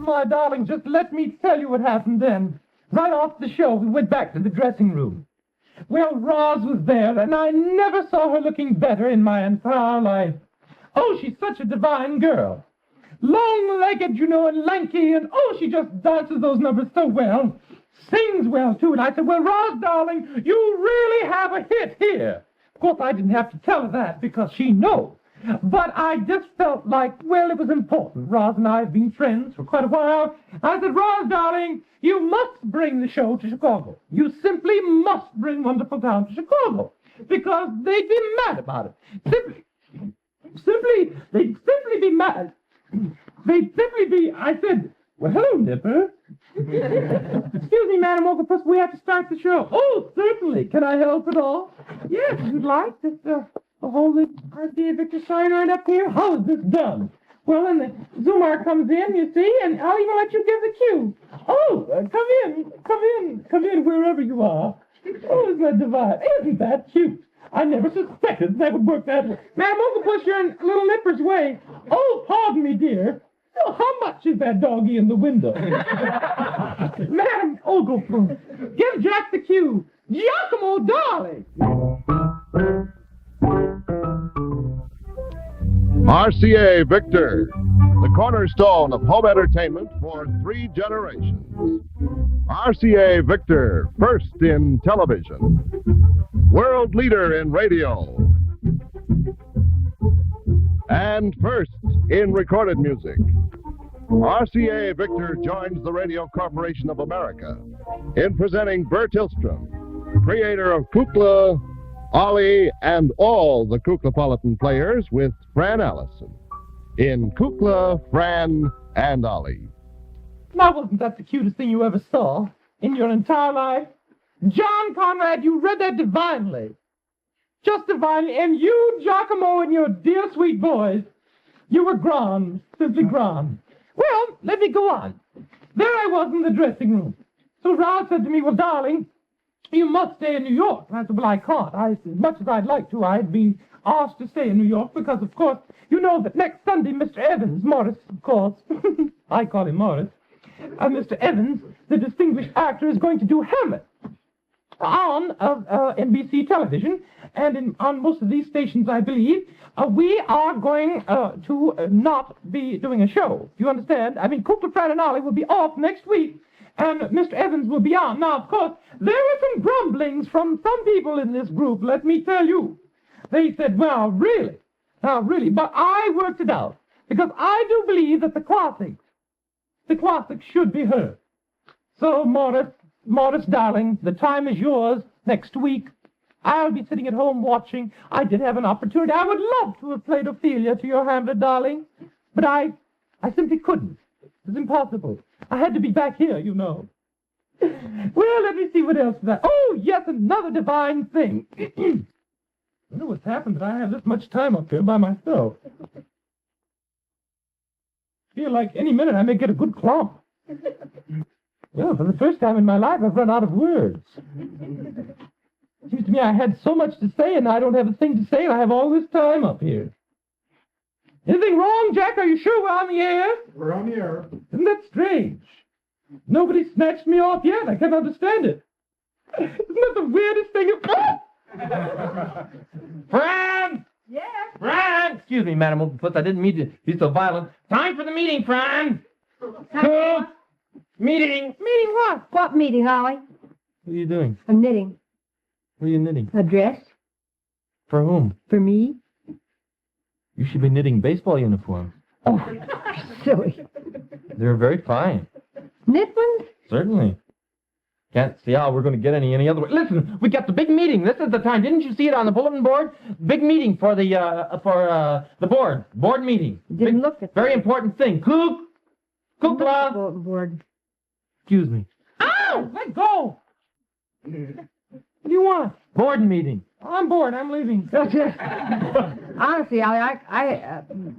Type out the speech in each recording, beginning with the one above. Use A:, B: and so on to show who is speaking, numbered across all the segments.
A: my darling, just let me tell you what happened then. Right off the show, we went back to the dressing room. Well, Roz was there, and I never saw her looking better in my entire life. Oh, she's such a divine girl. Long-legged, and lanky, and she just dances those numbers so well. Sings well, too. And I said, well, Roz, darling, you really have a hit here. Of course, I didn't have to tell her that because she knows. But I just felt like, well, it was important. Roz and I have been friends for quite a while. I said, Roz, darling, you must bring the show to Chicago. You simply must bring Wonderful Town to Chicago because they'd be mad about it. They'd simply be mad. I said, well, hello, Nipper. Excuse me, Madam Octopus, we have to start the show. Oh, certainly. Can I help at all? Yes, if you'd like. Just hold the RCA Victor sign right up here. How is this done? Well, then the Zumar comes in, you see, and I'll even let you give the cue. Oh, come in, wherever you are. Oh, isn't that divine? Isn't that cute? I never suspected that would work that way. Madam Octopus, you're in little Nipper's way. Oh, pardon me, dear. Oh, how much is that doggy in the window? Madam Octopus, give Jack the cue. Giacomo, darling.
B: RCA Victor, the cornerstone of home entertainment for 3 generations. RCA Victor, first in television, world leader in radio, and first in recorded music. RCA Victor joins the Radio Corporation of America in presenting Bert Hillstrom, creator of Kukla, Ollie, and all the Kuklapolitan players with Fran Allison in Kukla, Fran and Ollie.
A: Now, wasn't that the cutest thing you ever saw in your entire life? John Conrad, you read that divinely. Just divinely. And you, Giacomo, and your dear sweet boys, you were grand, simply grand. Well, let me go on. There I was in the dressing room. So Roz said to me, well, darling, you must stay in New York. And I said, well, I can't. As much as I'd like to, I'd been asked to stay in New York because, of course, you know that next Sunday, Mr. Evans, Morris, of course, I call him Morris, Mr. Evans, the distinguished actor, is going to do Hamlet on NBC television, and on most of these stations, I believe, we are going to not be doing a show. Do you understand? I mean, Kukla, Fran and Ollie will be off next week, and Mr. Evans will be on. Now, of course, there were some grumblings from some people in this group, let me tell you. They said, well, really, but I worked it out, because I do believe that the classics should be heard. So, Morris, darling, the time is yours next week. I'll be sitting at home watching. I did have an opportunity. I would love to have played Ophelia to your Hamlet, darling, but I simply couldn't. It was impossible. I had to be back here, you know. Well, let me see what else is that. Oh, yes, another divine thing. I don't know what's happened that I have this much time up here by myself. I feel like any minute I may get a good clump. Well, for the first time in my life, I've run out of words. It seems to me I had so much to say, and I don't have a thing to say, and I have all this time up here. Anything wrong, Jack? Are you sure we're on the air?
C: We're on the air.
A: Isn't that strange? Nobody snatched me off yet. I can't understand it. Isn't that the weirdest thing? Fran!
D: Yes?
A: Fran! Excuse me, Madam Opalfoot. I didn't mean to be so violent. Time for the meeting, Fran! Cook! Meeting!
D: Meeting what? What meeting, Ollie?
A: What are you doing?
D: I'm knitting.
A: What are you knitting?
D: A dress.
A: For whom?
D: For me.
A: You should be knitting baseball uniforms.
D: Oh, silly.
A: They're very fine.
D: Knit ones?
A: Certainly. Can't see how we're going to get any other way. Listen, we got the big meeting. This is the time. Didn't you see it on the bulletin board? Big meeting for the board. Board meeting.
D: Didn't look at
A: very important thing. Kukla.
D: Bulletin board.
A: Excuse me. Ow! Let go! What do you want? Board meeting. I'm bored. I'm leaving.
D: Honestly, I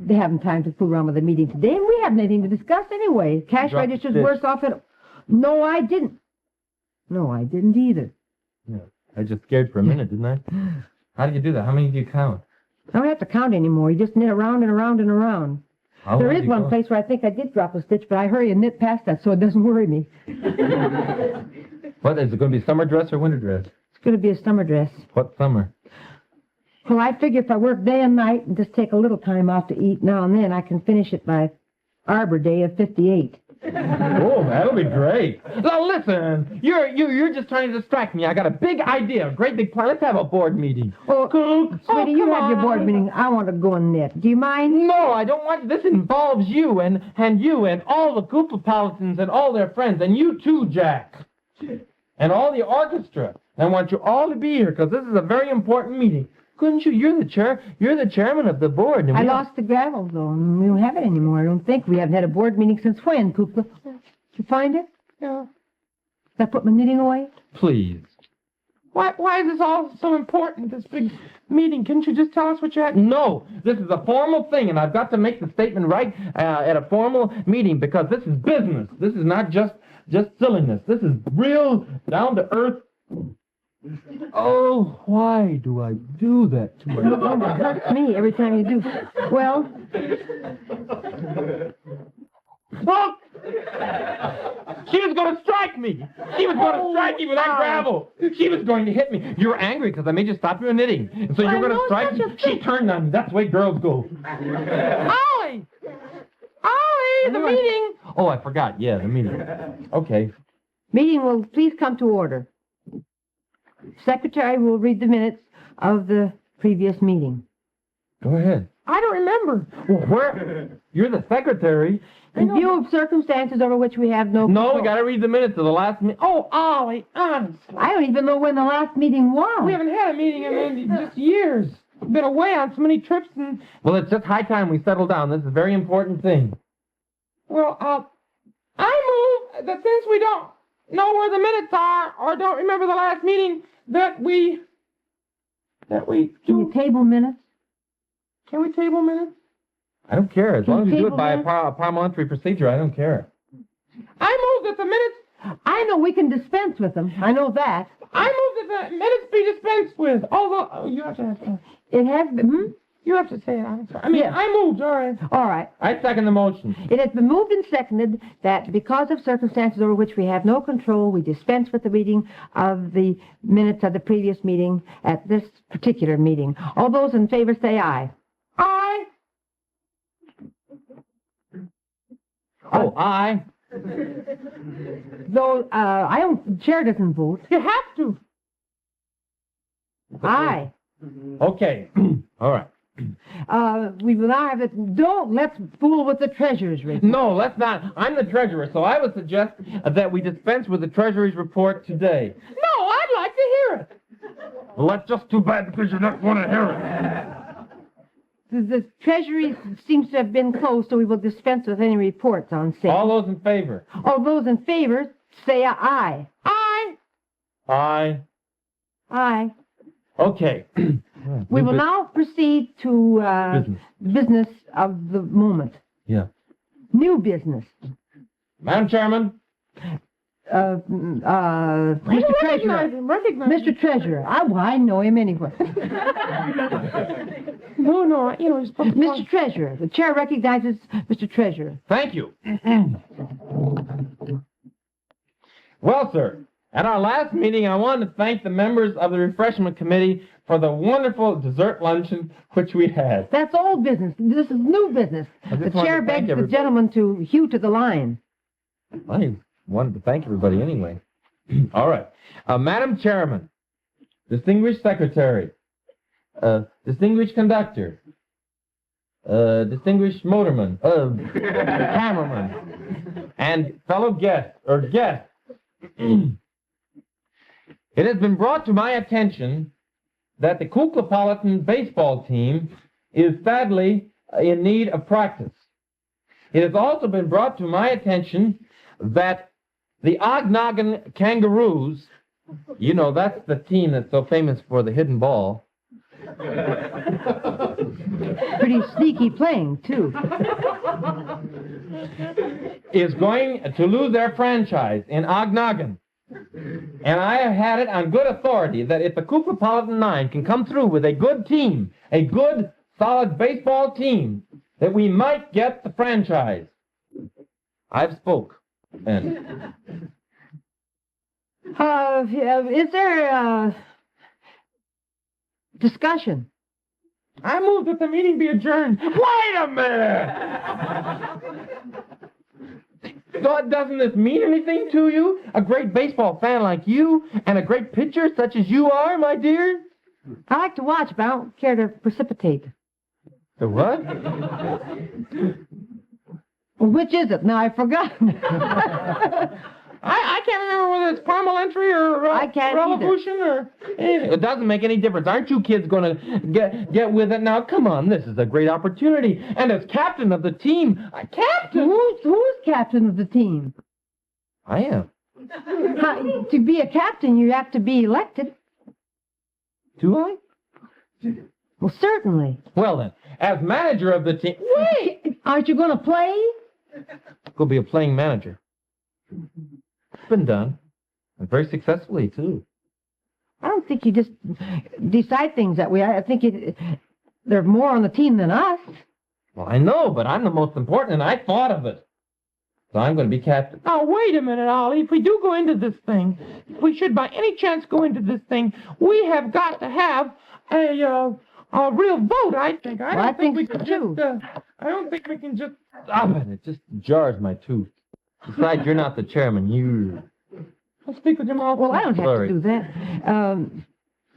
D: haven't time to fool around with the meeting today, and we haven't anything to discuss anyway. Cash register's worse off than... No, I didn't. No, I didn't either.
A: Yeah, I just scared for a minute, didn't I? How do you do that? How many do you count?
D: I don't have to count anymore. You just knit around and around and around. There is one place where I think I did drop a stitch, but I hurry and knit past that so it doesn't worry me.
C: What, is it going to be summer dress or winter dress?
D: It's going to be a summer dress.
C: What summer?
D: Well, I figure if I work day and night and just take a little time off to eat now and then, I can finish it by Arbor Day of 58.
C: Oh, that'll be great. Now listen, you're just trying to distract me. I got a big idea, a great big plan. Let's have a board meeting.
D: Oh, sweetie, you have your board meeting. I want to go and knit. Do you mind?
C: No, I don't want. This involves you and all the Kukla and all their friends, and you too, Jack, and all the orchestra. I want you all to be here because this is a very important meeting. Couldn't you? You're the chairman of the board.
D: I lost the gravel, though, and we don't have it anymore. I don't think. We haven't had a board meeting since when, Kukla? Did you find it?
A: Yeah.
D: Did I put my knitting away?
C: Please.
A: Why is this all so important, this big meeting? Couldn't you just tell us what you had?
C: No, this is a formal thing, and I've got to make the statement right at a formal meeting because this is business. This is not just silliness. This is real, down-to-earth. Oh, why do I do that to myself?
D: It hurts me every time you do. Well...
A: Look! She was going to strike me. She was going to strike me with that gravel. She was going to hit me. You were angry because I made you stop your knitting. And so you're going to strike me. She turned on me. That's the way girls go. Ollie! Ollie, the meeting.
C: Oh, I forgot. Yeah, the meeting. Okay.
D: Meeting will please come to order. Secretary will read the minutes of the previous meeting.
C: Go ahead.
A: I don't remember.
C: Well, where? You're the secretary.
D: In view of circumstances over which we have no control.
C: No, we got to read the minutes of the last meeting.
A: Oh, Ollie, honestly.
D: I don't even know when the last meeting was.
A: We haven't had a meeting in just years. Been away on so many trips and...
C: Well, it's just high time we settle down. This is a very important thing.
A: Well, I move that since we don't know where the minutes are or don't remember the last meeting, that we
D: Can you table minutes?
A: Can we table minutes?
C: I don't care. As long as you do it
D: table
C: by a
D: minutes?
C: parliamentary procedure, I don't care.
A: I move that the minutes...
D: I know we can dispense with them. I know that.
A: I move that the minutes be dispensed with. Although, you have to...
D: It has been...
A: You have to say it. I'm sorry. I mean,
D: Yes.
A: I moved, all right.
D: All right.
C: I second the motion.
D: It has been moved and seconded that because of circumstances over which we have no control, we dispense with the reading of the minutes of the previous meeting at this particular meeting. All those in favor say aye.
A: Aye.
C: Oh, aye.
D: Though the chair doesn't vote.
A: You have to.
D: Aye.
C: Okay. All right.
D: We will now have it. Let's fool with the treasurer's report.
C: No, let's not. I'm the treasurer, so I would suggest that we dispense with the treasury's report today.
A: No, I'd like to hear it.
C: Well, that's just too bad because you're not going to hear it.
D: The treasury seems to have been closed, so we will dispense with any reports on sale.
C: All those in favor?
D: All those in favor say aye.
A: Aye.
C: Aye.
D: Aye.
C: Okay.
D: We will now proceed to business of the moment.
C: Yeah.
D: New business.
C: Madam Chairman?
D: Mr. Treasurer.
A: Recognize him.
D: Mr. Treasurer. I know him anyway.
A: No, you're supposed to...
D: Mr. Treasurer. The chair recognizes Mr. Treasurer.
C: Thank you. Well, sir, at our last meeting, I wanted to thank the members of the refreshment committee for the wonderful dessert luncheon which we had.
D: That's old business. This is new business. The chair begs the gentleman to hew to the line.
C: I wanted to thank everybody anyway. All right. Madam Chairman, distinguished secretary, distinguished conductor, distinguished motorman, cameraman, and fellow guests. It has been brought to my attention that the Kuklapolitan baseball team is sadly in need of practice. It has also been brought to my attention that the Ognogan Kangaroos, you know, that's the team that's so famous for the hidden ball.
D: Pretty sneaky playing, too.
C: Is going to lose their franchise in Ognogan. And I have had it on good authority that if the Kuklapolitan 9 can come through with a good team, a good, solid baseball team, that we might get the franchise. I've spoke. And
D: Is there a discussion?
A: I move that the meeting be adjourned.
C: wait a minute! Doesn't this mean anything to you? A great baseball fan like you, and a great pitcher such as you are, my dear?
D: I like to watch, but I don't care to precipitate.
C: The what?
D: Well, which is it? Now, I've forgotten.
A: I can't remember whether it's parliamentary or
D: I can't
A: revolution or anything.
C: It doesn't make any difference. Aren't you kids going to get with it now? Come on, this is a great opportunity. And as captain of the team, captain?
D: Who's captain of the team?
C: I am.
D: To be a captain, you have to be elected.
C: Do I?
D: Well, certainly.
C: Well then, as manager of the team...
D: Wait! Aren't you going to play?
C: Go be a playing manager. It's been done. And very successfully, too.
D: I don't think you just decide things that way. I think there are more on the team than us.
C: Well, I know, but I'm the most important, and I thought of it. So I'm going to be captain.
A: Now, wait a minute, Ollie. If we do go into this thing, if we should by any chance go into this thing, we have got to have a real vote, I think. I don't think we can just...
C: Stop it. It just jars my tooth. Besides, you're not the chairman.
A: I'll speak with your mouth.
D: Well, I don't have
C: Sorry.
D: to do that.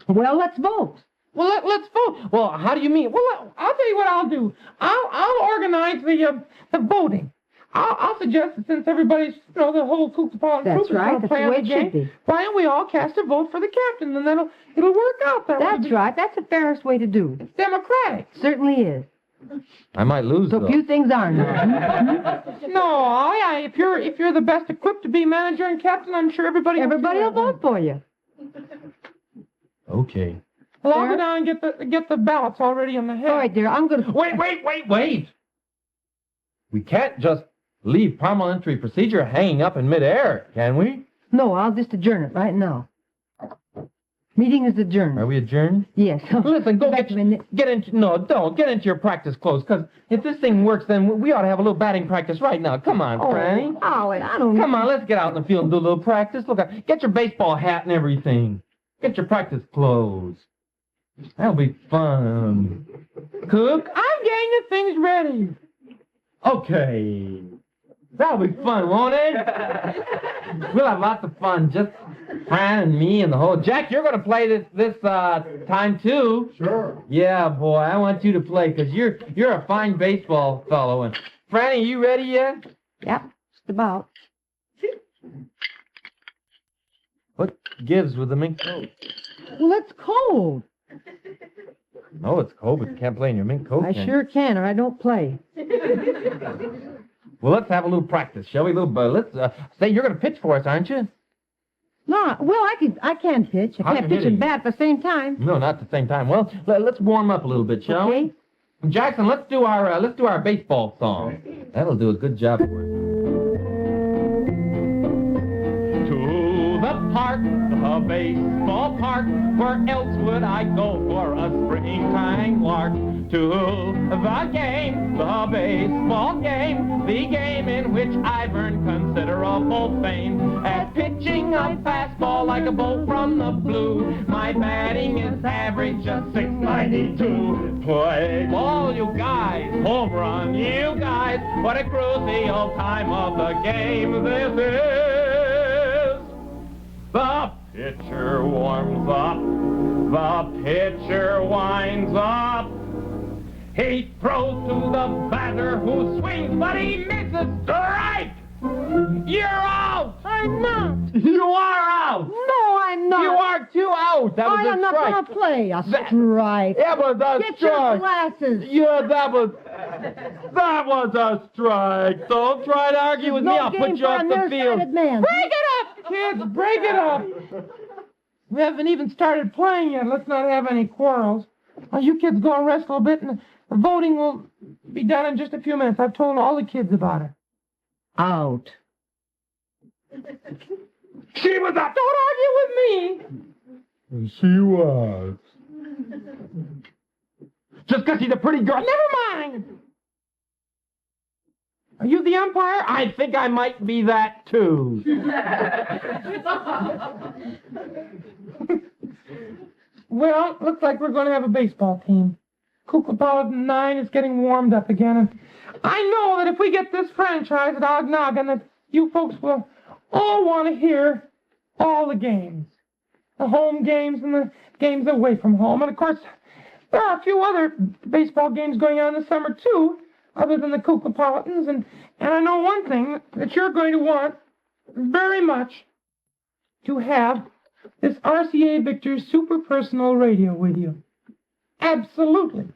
D: Well, let's vote.
A: Well, let's vote.
C: Well, how do you mean?
A: Well, I'll tell you what I'll do. I'll organize the voting. I'll suggest that since everybody's, the whole Kukla group
D: That's
A: is
D: right.
A: going to
D: That's
A: play
D: the
A: on
D: way
A: the
D: it
A: game,
D: should be.
A: why don't we all cast a vote for the captain, and then it'll work out that way.
D: That's right. That's the fairest way to do.
A: It's democratic.
D: Certainly is.
C: I might lose,
D: So
C: though.
D: few things are now.
A: No, Ollie, if you're the best equipped to be manager and captain, I'm sure everybody
D: Everybody will vote for you.
C: Okay.
A: Well, I'll
D: Fair.
A: go down and get the ballots already in the head.
D: All right, dear. I'm going to...
C: Wait! We can't just leave parliamentary procedure hanging up in midair, can we?
D: No, I'll just adjourn it right now. Meeting is adjourned.
C: Are we adjourned?
D: Yes.
C: Listen, go
D: Back
C: get
D: a minute.
C: into your practice clothes, because if this thing works, then we ought to have a little batting practice right now. Come on, Franny.
D: Ollie, I don't...
C: Come on, let's get out in the field and do a little practice. Look, get your baseball hat and everything. Get your practice clothes. That'll be fun. Cook?
A: I'm getting the things ready.
C: Okay. That'll be fun, won't it? We'll have lots of fun, just Fran and me and the whole... Jack, you're going to play this time, too.
E: Sure.
C: Yeah, boy, I want you to play, because you're a fine baseball fellow. And Franny, are you ready yet?
D: Yep, just about.
C: What gives with the mink coat?
D: Well, it's cold.
C: No, it's cold, but you can't play in your mink coat.
D: I
C: can you?
D: sure can, or I don't play.
C: Well, let's have a little practice, shall we? Let's say you're going to pitch for us, aren't you?
D: No, well, I can pitch. I
C: How's
D: can't
C: your
D: pitch and
C: hitting?
D: bat at the same time.
C: No, not at the same time. Well, let's warm up a little bit, shall
D: Okay.
C: we? Jackson, let's do our baseball song. That'll do a good job for us. To the park, the baseball park, where else would I go for a springtime lark? To the game, the baseball game, the game in which I've earned considerable fame. At pitching a fastball like a bolt from the blue, my batting is average just .692. Play ball, you guys, home run, you guys, what a crucial time of the game this is. The pitcher warms up, the pitcher winds up. He throws to the batter who swings, but he misses. Strike! You're out!
A: I'm not.
C: You are out!
D: No, I'm not.
C: You are 2 out! That was
D: I
C: a
D: am not
C: strike!
D: going to play. A
C: That-
D: strike.
C: It was a
D: Get your
C: strike!
D: glasses.
C: Yeah, that was a strike! Don't try to argue with me,
D: No
C: I'll
D: game
C: put you
D: for
C: off
D: a
C: the field!
D: nearsighted man.
A: Break it up, kids. Break it up. We haven't even started playing yet. Let's not have any quarrels. Well, you kids go and rest a little bit, and the voting will be done in just a few minutes. I've told all the kids about it.
D: Out.
C: She was up!
A: Don't argue with me.
C: She was. Just because she's a pretty girl.
A: Never mind. Are you the umpire?
C: I think I might be that, too.
A: Well, looks like we're going to have a baseball team. Kukla 9 is getting warmed up again, and I know that if we get this franchise at Ognoggin, that you folks will all want to hear all the games. The home games and the games away from home. And, of course, there are a few other baseball games going on this summer, too, other than the Kuklapolitans. And I know one thing, that you're going to want very much to have this RCA Victor Super Personal Radio with you. Absolutely.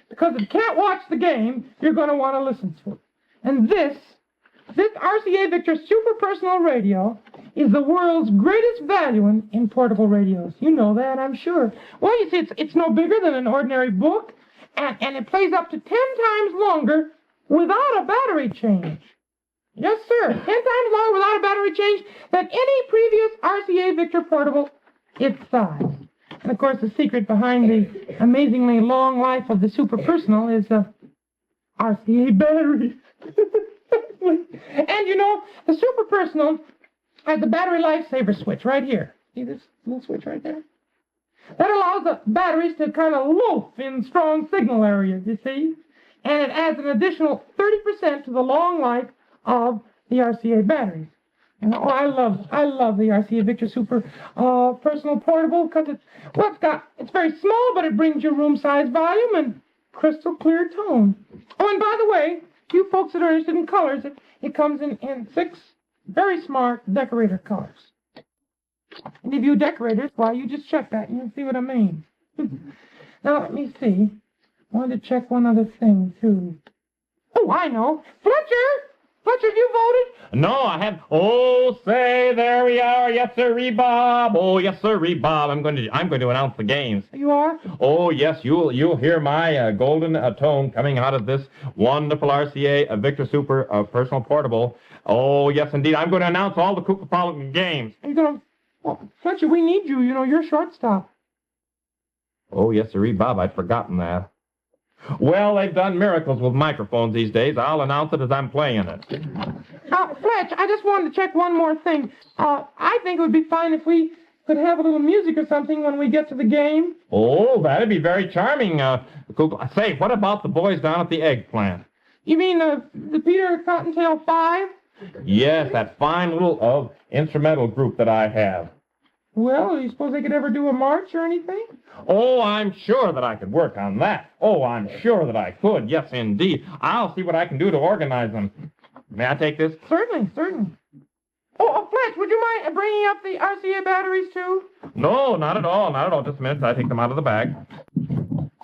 A: Because if you can't watch the game, you're going to want to listen to it. And this RCA Victor Super Personal Radio is the world's greatest value in portable radios. You know that, I'm sure. Well, you see, it's no bigger than an ordinary book, and it plays up to 10 times longer without a battery change. Yes, sir. 10 times longer without a battery change than any previous RCA Victor portable its size. And, of course, the secret behind the amazingly long life of the Super Personal is RCA batteries. And, you know, the Super Personal has the battery lifesaver switch right here. See this little switch right there? That allows the batteries to kind of loaf in strong signal areas, you see? And it adds an additional 30% to the long life of the RCA batteries. And I love the RCA Victor Super Personal Portable because it's very small, but it brings you room-size volume and crystal clear tone. Oh, and by the way, you folks that are interested in colors, it comes in 6 very smart decorator colors. Any of you decorators, why, you just check that and you'll see what I mean. Now, let me see. I wanted to check one other thing, too. Oh, I know. Fletcher, have you voted?
C: No, I haven't. Oh, say, there we are. Yes, sirree, Bob. Oh, yes, sirree, Bob. I'm going to announce the games.
A: You are?
C: Oh, yes, you'll hear my golden tone coming out of this wonderful RCA Victor Super Personal Portable. Oh, yes, indeed. I'm going to announce all the Kukla games.
A: Are you going to... Well, Fletcher, we need you. You know, you're shortstop.
C: Oh, yes, sirree, Bob. I'd forgotten that. Well, they've done miracles with microphones these days. I'll announce it as I'm playing it.
A: Fletch, I just wanted to check one more thing. I think it would be fine if we could have a little music or something when we get to the game.
C: Oh, that'd be very charming, Kukla. Say, what about the boys down at the eggplant?
A: You mean the Peter Cottontail 5?
C: Yes, that fine little instrumental group that I have.
A: Well, do you suppose they could ever do a march or anything?
C: Oh, I'm sure that I could work on that. Oh, I'm sure that I could. Yes, indeed. I'll see what I can do to organize them. May I take this?
A: Certainly. Oh, Fletch, would you mind bringing up the RCA batteries, too?
C: No, not at all. Just a minute. I take them out of the bag.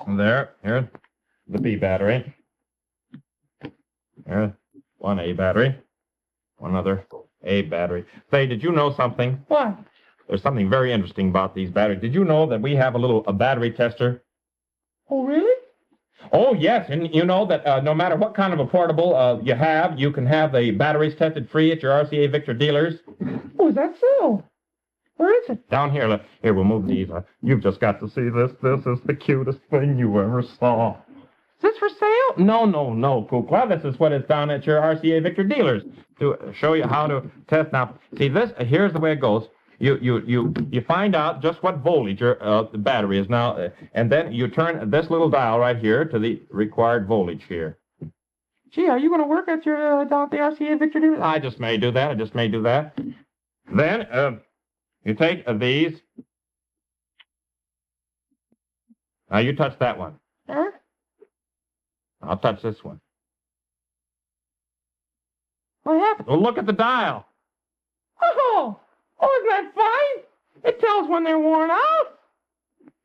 C: There. Here's the B battery. Here's one A battery. One other A battery. Say, did you know something?
A: What?
C: There's something very interesting about these batteries. Did you know that we have a battery tester?
A: Oh, really?
C: Oh, yes. And you know that no matter what kind of a portable you have, you can have the batteries tested free at your RCA Victor dealers.
A: Oh, is that so? Where is it?
C: Down here. Here, we'll move these. You've just got to see this. This is the cutest thing you ever saw.
A: Is this for sale?
C: No, Kukla. This is what is down at your RCA Victor dealers to show you how to test. Now, see this? Here's the way it goes. You find out just what voltage the battery is now, and then you turn this little dial right here to the required voltage here.
A: Gee, are you going to work at your down at the RCA Victor dealer?
C: I just may do that. Then you take these. Now you touch that one.
A: Huh?
C: I'll touch this one.
A: What happened?
C: Well, look at the dial.
A: Oh, isn't that fine? It tells when they're worn out,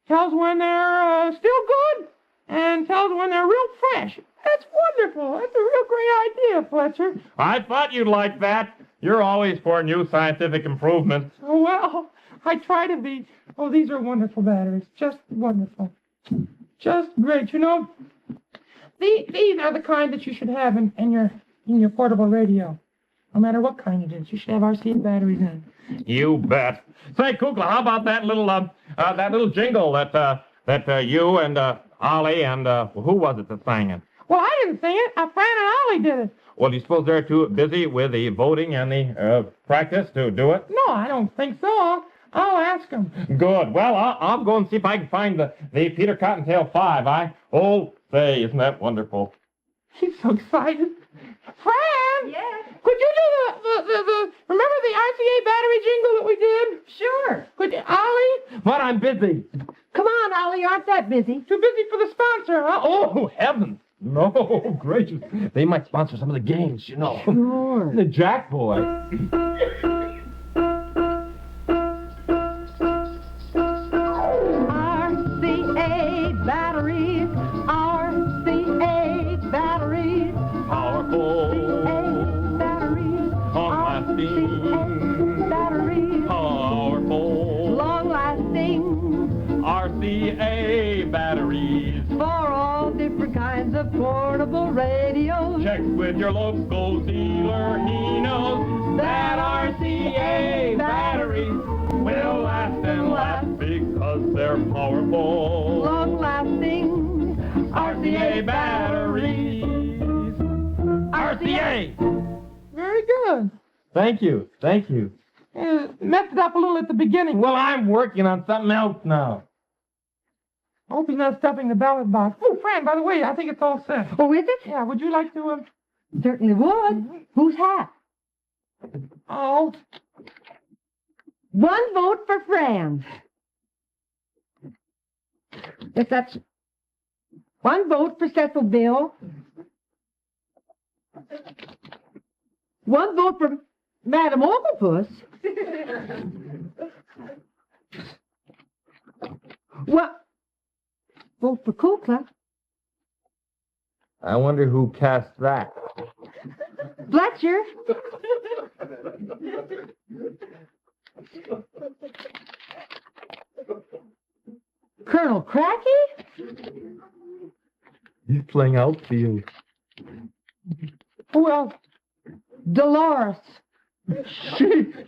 A: tells when they're still good, and tells when they're real fresh. That's wonderful. That's a real great idea, Fletcher.
C: I thought you'd like that. You're always for new scientific improvements.
A: Oh, well, I try to be. Oh, these are wonderful batteries. Just wonderful. Just great. You know, these are the kind that you should have in your portable radio. No matter what kind it is, you should have RCA batteries in it.
C: You bet. Say, Kukla, how about that little jingle that you and Ollie and who was it that sang it?
A: Well, I didn't sing it. Fran and Ollie did it.
C: Well, do you suppose they're too busy with the voting and the practice to do it?
A: No, I don't think so. I'll ask them.
C: Good. Well, I'll go and see if I can find the Peter Cottontail 5. Oh, say, isn't that wonderful?
A: He's so excited. Fran!
D: Yes?
A: Could you do the remember the RCA battery jingle that we did?
D: Sure.
A: Could Ollie?
C: But I'm busy.
D: Come on, Ollie, you aren't that busy.
A: Too busy for the sponsor, huh?
C: Oh, heavens. No, gracious. They might sponsor some of the games, you know.
D: Sure.
C: The Jack Boy.
D: RCA batteries, RCA batteries,
C: Powerful.
D: RCA batteries,
C: Long-lasting.
D: RCA batteries,
C: Powerful.
D: long-lasting,
C: RCA batteries.
D: for all different kinds of portable radios.
C: Check with your local dealer. He knows that RCA batteries will last and last because they're powerful.
D: Long-lasting
C: RCA batteries. RCA.
A: Very good.
C: Thank you. Thank you.
A: Messed it up a little at the beginning.
C: Well, I'm working on something else now.
A: I hope he's not stuffing the ballot box. Oh, Fran, by the way, I think it's all set.
D: Oh, is it?
A: Yeah, would you like to,
D: Certainly would. Whose hat?
A: Oh,
D: One vote for Fran. Yes, that's one vote for Cecilville. One vote for Madam Oglepus. What? Vote for Kukla.
C: I wonder who cast that.
D: Fletcher. Colonel Cracky?
C: He's playing outfield.
A: who else?
D: Dolores.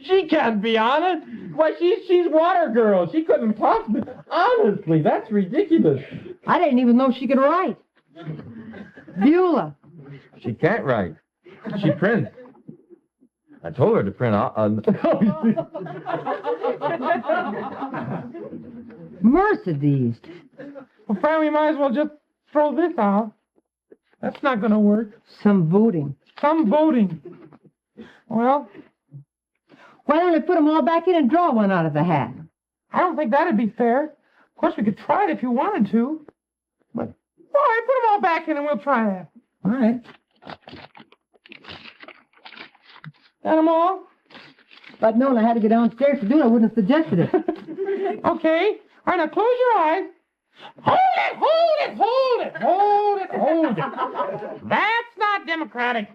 C: She can't be on it. Why, she's water girl. She couldn't possibly. Honestly, that's ridiculous.
D: I didn't even know she could write. Beulah.
C: She can't write. She prints. I told her to print.
D: Mercedes.
A: Well, Fran, we might as well just throw this out. That's not going to work.
D: Some voting.
A: Some voting. Well,
D: Why don't we put them all back in and draw one out of the hat?
A: I don't think that'd be fair. Of course, we could try it if you wanted to. But, all right, put them all back in and we'll try that.
D: All right.
A: Got them all?
D: If I'd known I had to go downstairs to do it, I wouldn't have suggested it.
A: Okay. All right, now close your eyes. Hold it, hold it, hold it, hold it, hold it. That's not democratic.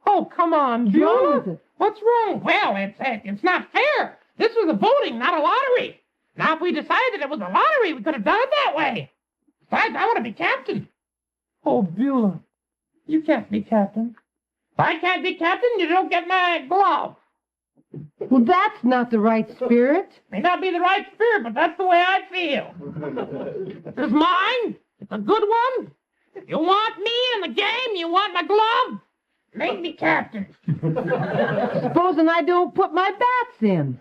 A: Oh, come on,
D: What's wrong
A: Beulah.
D: with it?
A: What's wrong? Well, it's not fair. This was a voting, not a lottery. Now, if we decided it was a lottery, we could have done it that way. Besides, I want to be captain. Oh, Beulah, you can't be captain. If I can't be captain, you don't get my glove.
D: Well, that's not the right spirit.
A: May not be the right spirit, but that's the way I feel. This is mine. It's a good one. You want me in the game? You want my glove? Make me captain.
D: Supposing I don't put my bats in.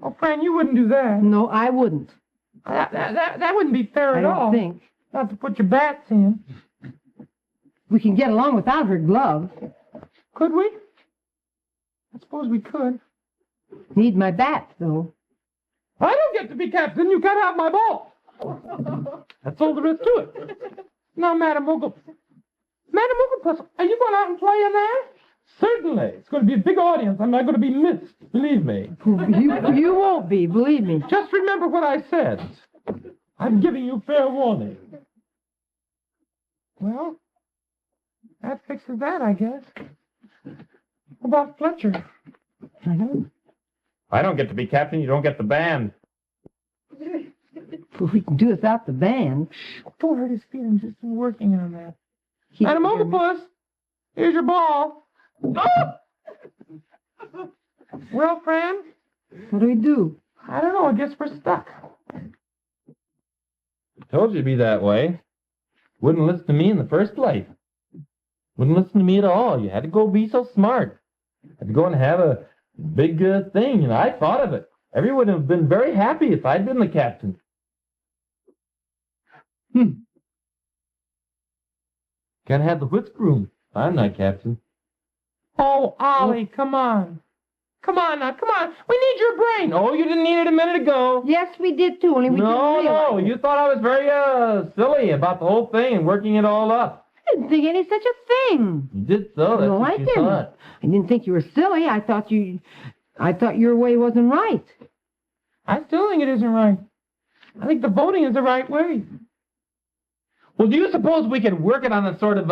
A: Oh, Fran, you wouldn't do that.
D: No, I wouldn't.
A: That wouldn't be fair
D: I
A: at
D: don't
A: all.
D: think.
A: Not to put your bats in.
D: We can get along without her glove.
A: Could we? I suppose we could.
D: Need my bats, though.
A: I don't get to be captain. You can't have my ball. That's all there is to it. Now, Madam Oglepus, are you going out and play in there? Certainly. It's going to be a big audience. I'm not going to be missed. Believe me.
D: You won't be, believe me.
A: Just remember what I said. I'm giving you fair warning. Well, that fixes that, I guess. What about Fletcher?
D: I don't.
C: I don't get to be captain. You don't get the band.
D: Well, we can do without the band.
A: Don't hurt his feelings. Just working on that.
D: He-
A: Madam Oglepus, here's your ball. Oh! Well, Fran,
D: What do we do?
A: I don't know. I guess we're stuck.
C: Told you to be that way. Wouldn't listen to me in the first place. Wouldn't listen to me at all. You had to go be so smart. Had to go and have a big thing, and I thought of it. Everyone would have been very happy if I'd been the captain. Can't have the whisk-broom. I'm not captain.
A: Oh, Ollie, come on. Come on now, come on. We need your brain.
C: Oh, you didn't need it a minute ago.
D: Yes, we did too, only we didn't realize.
C: No, you thought I was very silly about the whole thing and working it all up.
D: I didn't think any such a thing.
C: You did so. That's
D: No,
C: what
D: I
C: you
D: didn't.
C: thought.
D: I didn't think you were silly. I thought your way wasn't right.
A: I still think it isn't right. I think the voting is the right way.
C: Well, do you suppose we could work it on a sort of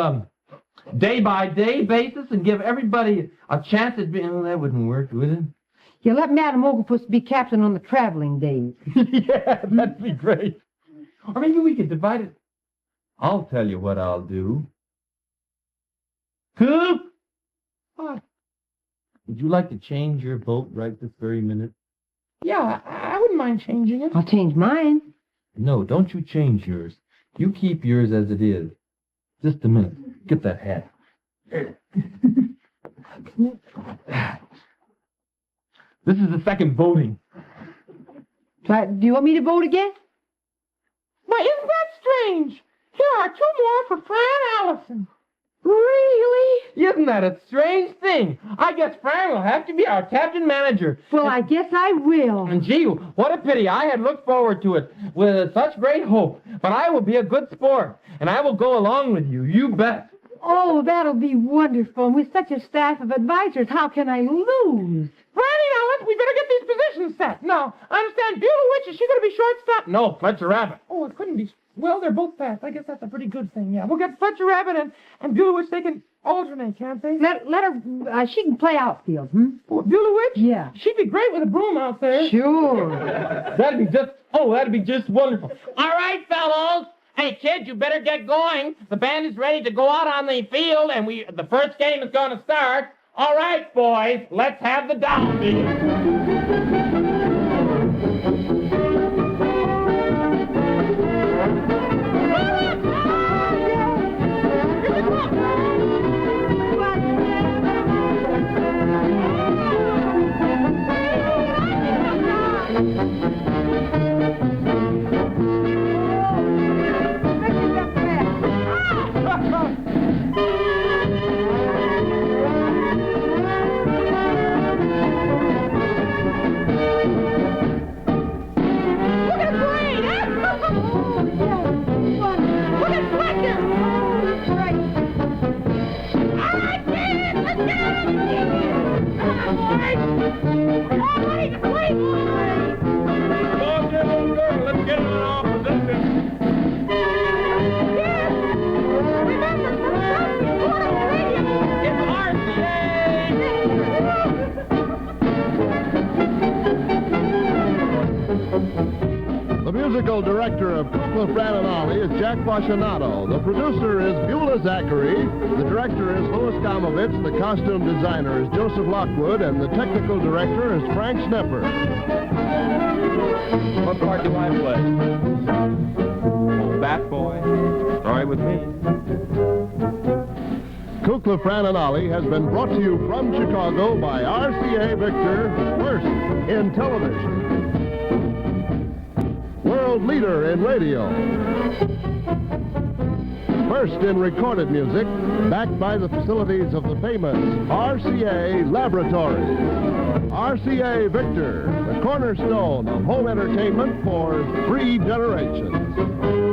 C: day-by-day basis and give everybody a chance at being... Oh, that wouldn't work, would it?
D: You let Madam Oglepus be captain on the traveling days.
C: Yeah, that'd be great. Or maybe we could divide it. I'll tell you what I'll do. Coop!
A: What?
C: Would you like to change your vote right this very minute?
A: Yeah, I wouldn't mind changing it.
D: I'll change mine.
C: No, don't you change yours. You keep yours as it is. Just a minute. Get that hat. This is the second voting.
D: Do you want me to vote again?
A: Why, isn't that strange? Here are 2 more for Fran and Allison.
D: Really?
C: Isn't that a strange thing? I guess Fran will have to be our captain manager.
D: Well, I guess I will.
C: And gee, what a pity. I had looked forward to it with such great hope. But I will be a good sport, and I will go along with you. You bet.
D: Oh, that'll be wonderful. With such a staff of advisors, how can I lose?
A: Franny, Alice, we better get these positions set. Now, I understand Beulah Witch, is she going to be shortstop?
C: No, Fletcher Rabbit.
A: Oh, it couldn't be. Well, they're both fast. I guess that's a pretty good thing, yeah. We'll get Fletcher Rabbit and Beulah Witch. They can alternate, can't they?
D: Let her, she can play outfield,
A: Oh, Beulah Witch?
D: Yeah.
A: She'd be great with a broom out there.
D: Sure.
C: That'd be just wonderful. All right, fellows. Hey, kid, you better get going. The band is ready to go out on the field, and the first game is going to start. All right, boys, let's have the downbeat.
B: The musical director of Kukla, Fran and Ollie is Jack Fascinato. The producer is Beulah Zachary. The director is Louis Gomovich. The costume designer is Joseph Lockwood. And the technical director is Frank Snepper.
C: What part do I play? Oh, Bat Boy. Sorry with me.
B: Kukla, Fran and Ollie has been brought to you from Chicago by RCA Victor, first in television. World leader in radio. First in recorded music, backed by the facilities of the famous RCA Laboratory. RCA Victor, the cornerstone of home entertainment for 3 generations.